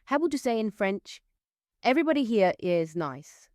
How would you say in French, everybody here is nice?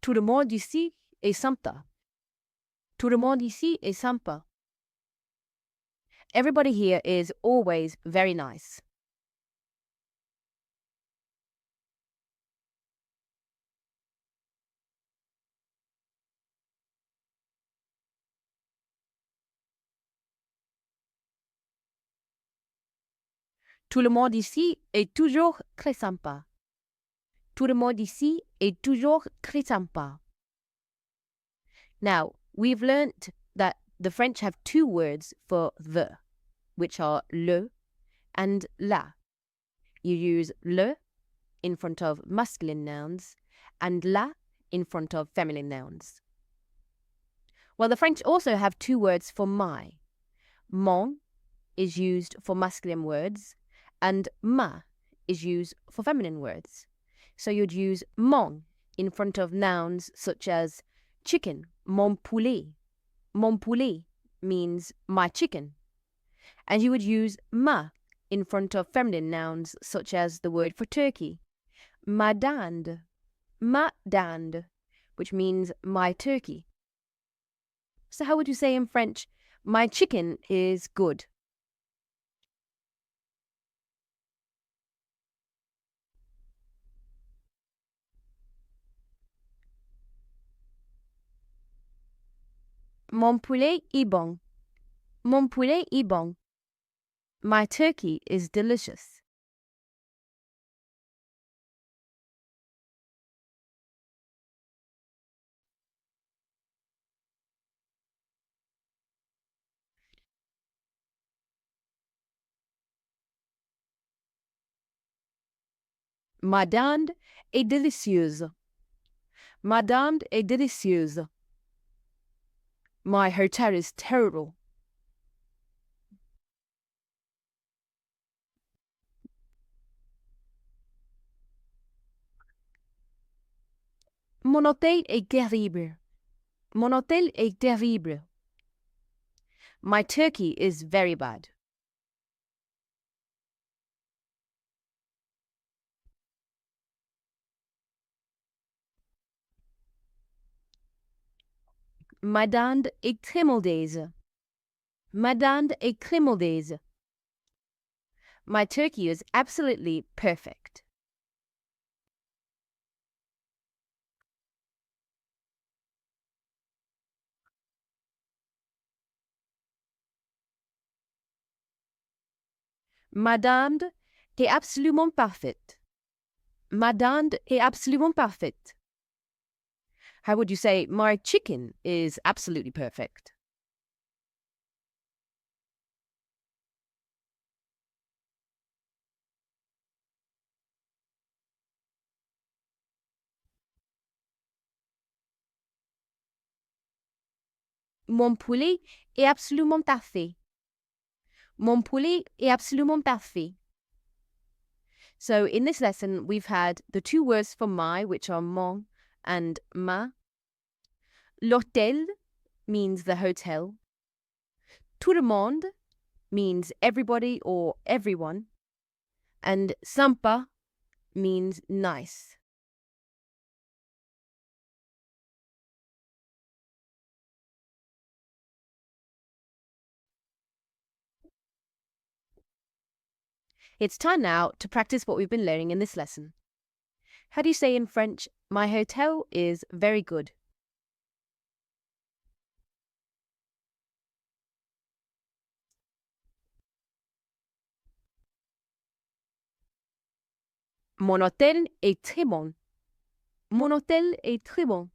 Tout le monde ici est sympa. Tout le monde ici est sympa. Everybody here is always very nice. Tout le monde ici est toujours très sympa. Tout le monde ici est toujours très sympa. Now, we've learnt that the French have two words for the, which are le and la. You use le in front of masculine nouns and la in front of feminine nouns. Well, the French also have two words for my. Mon is used for masculine words and ma is used for feminine words. So you'd use mon in front of nouns such as chicken, mon poulet. Mon poulet means my chicken. And you would use ma in front of feminine nouns such as the word for turkey, ma dinde, which means my turkey. So how would you say in French, my chicken is good? Mon poulet est bon. Mon poulet est bon. My turkey is delicious. Ma dinde est délicieuse. Ma dinde est délicieuse. My hotel is terrible. Mon hôtel est terrible. Mon hôtel est terrible. My turkey is very bad. Ma dinde est crémoldese. Ma dinde est crémoldese. My turkey is absolutely perfect. Ma dinde est absolument parfaite. Ma dinde est absolument parfaite. How would you say, my chicken is absolutely perfect? Mon poulet est absolument parfait. Mon poulet est absolument parfait. So in this lesson, we've had the two words for my, which are mon and ma. L'hôtel means the hotel. Tout le monde means everybody or everyone. And sympa means nice. It's time now to practice what we've been learning in this lesson. How do you say in French, my hotel is very good? Mon hôtel est très bon. Mon hôtel est très bon.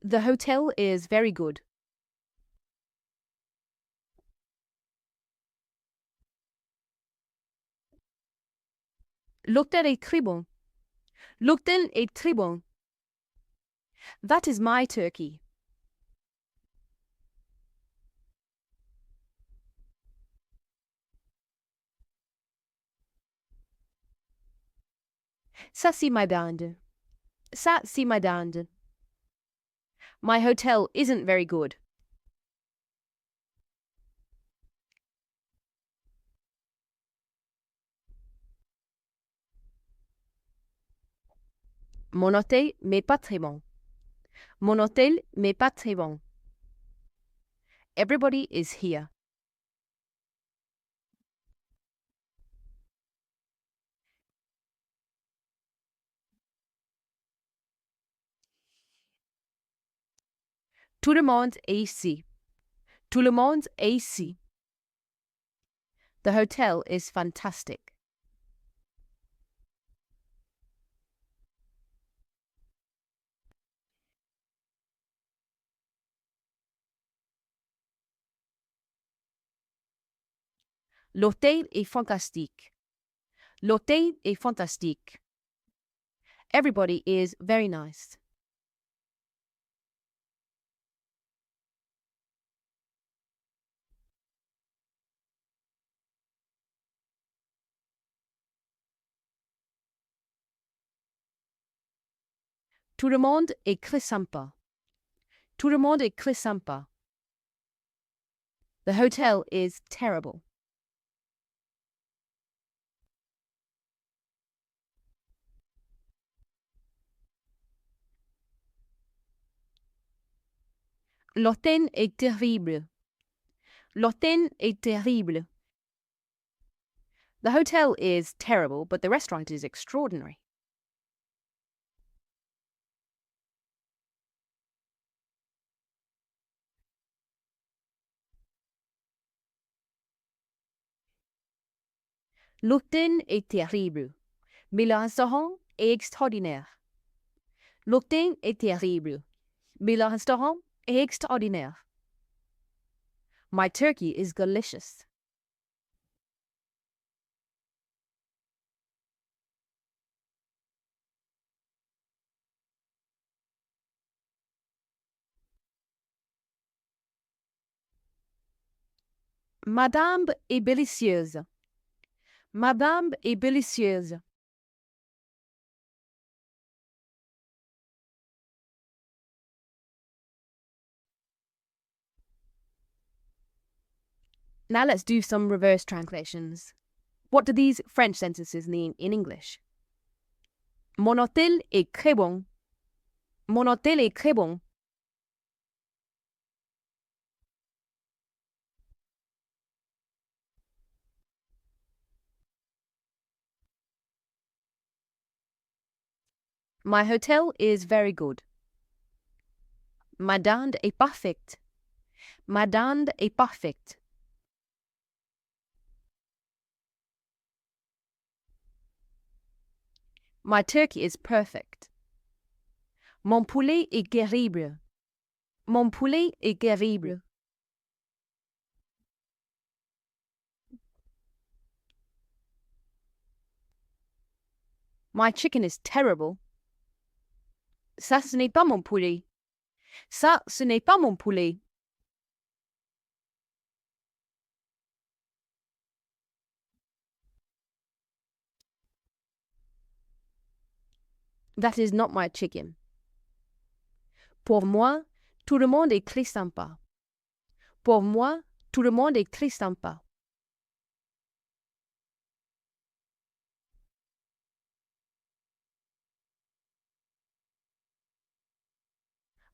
The hotel is very good. L'hôtel est très bon. L'hôtel est très bon. That is my turkey. Ça, c'est ma dinde. Ça, c'est ma dinde. My hotel isn't very good. Mon hôtel n'est pas très bon. Mon hôtel n'est pas très bon. Everybody is here. Tout le monde est ici. Tout le monde est ici. The hotel is fantastic. L'hôtel est fantastique. L'hôtel est fantastique. Everybody is very nice. Tout le monde est très sympa. Tout le monde est très sympa. The hotel is terrible. L'hôtel est terrible. L'hôtel est terrible. The hotel is terrible, but the restaurant is extraordinary. L'hôtel est terrible, mais le restaurant est extraordinaire. L'hôtel est terrible, mais le restaurant est extraordinaire. My turkey is delicious. Madame est délicieuse. Madame est délicieuse. Now let's do some reverse translations. What do these French sentences mean in English? Mon hôtel est très bon. Mon hôtel est très bon. My hotel is very good. Ma dinde est parfaite. Ma dinde est parfaite. My turkey is perfect. Mon poulet est terrible. Mon poulet est terrible. My chicken is terrible. Ça, ce n'est pas mon poulet. Ça, ce n'est pas mon poulet. That is not my chicken. Pour moi, tout le monde est très sympa. Pour moi, tout le monde est très sympa.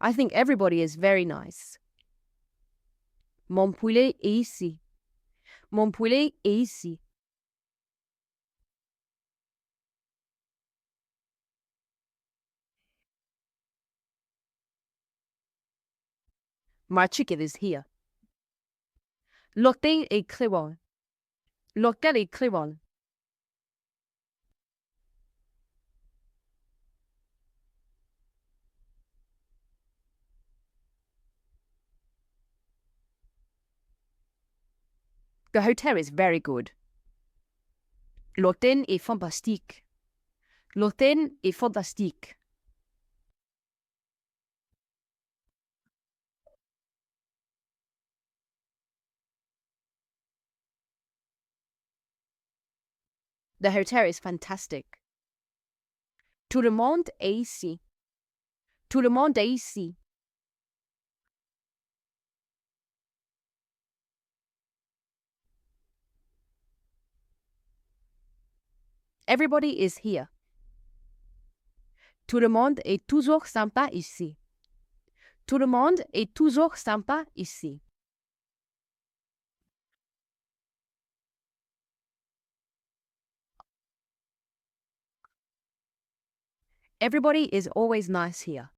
I think everybody is very nice. Mon poulet est ici. Mon poulet est ici. My chicken is here. L'hôtel est très bon. L'hôtel est très bon. The hotel is very good. L'hôtel est fantastique. L'hôtel est fantastique. The hotel is fantastic. Tout le monde est ici. Tout le monde est ici. Everybody is here. Tout le monde est toujours sympa ici. Tout le monde est toujours sympa ici. Everybody is always nice here.